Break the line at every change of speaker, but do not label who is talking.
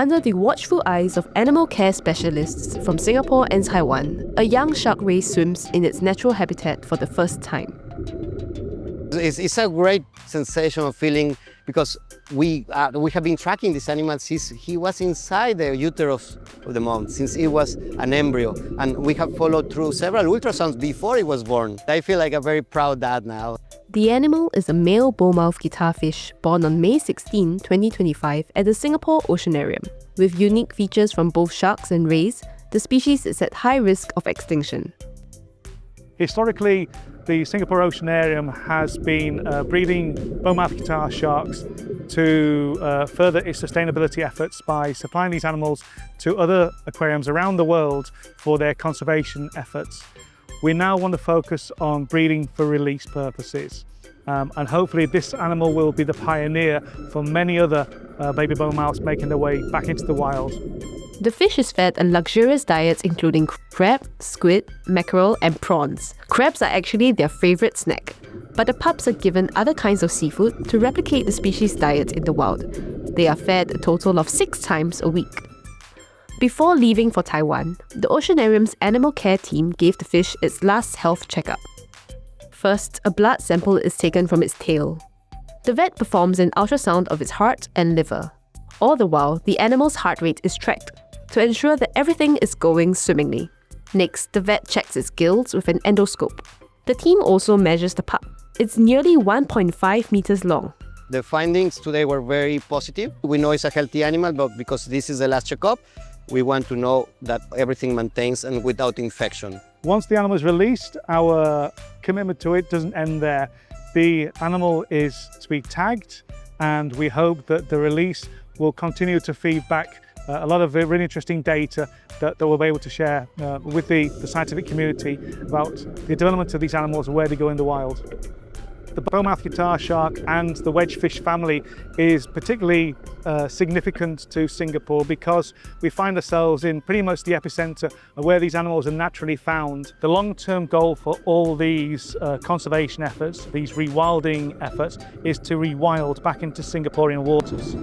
Under the watchful eyes of animal care specialists from Singapore and Taiwan, a young shark ray swims in its natural habitat for the first time.
It's a great sensation of feeling because we have been tracking this animal since he was inside the uterus of the mom, since it was an embryo, and we have followed through several ultrasounds before it was born. I feel like a very proud dad now.
The animal is a male Bowmouth Guitarfish born on May 16, 2025 at the Singapore Oceanarium. With unique features from both sharks and rays, the species is at high risk of extinction.
Historically, the Singapore Oceanarium has been breeding Bowmouth guitar sharks to further its sustainability efforts by supplying these animals to other aquariums around the world for their conservation efforts. We now want to focus on breeding for release purposes, and hopefully this animal will be the pioneer for many other baby bowmouths making their way back into the wild.
The fish is fed on luxurious diets including crab, squid, mackerel and prawns. Crabs are actually their favourite snack, but the pups are given other kinds of seafood to replicate the species' diet in the wild. They are fed a total of 6 times a week. Before leaving for Taiwan, the Oceanarium's animal care team gave the fish its last health checkup. First, a blood sample is taken from its tail. The vet performs an ultrasound of its heart and liver. All the while, the animal's heart rate is tracked to ensure that everything is going swimmingly. Next, the vet checks its gills with an endoscope. The team also measures the pup. It's nearly 1.5 meters long.
The findings today were very positive. We know it's a healthy animal, but because this is the last checkup, we want to know that everything maintains and without infection.
Once the animal is released, our commitment to it doesn't end there. The animal is to be tagged, and we hope that the release will continue to feed back a lot of really interesting data that we'll be able to share with the scientific community about the development of these animals and where they go in the wild. The Bowmouth guitar shark and the wedgefish family is particularly significant to Singapore because we find ourselves in pretty much the epicenter of where these animals are naturally found. The long-term goal for all these conservation efforts, these rewilding efforts, is to rewild back into Singaporean waters.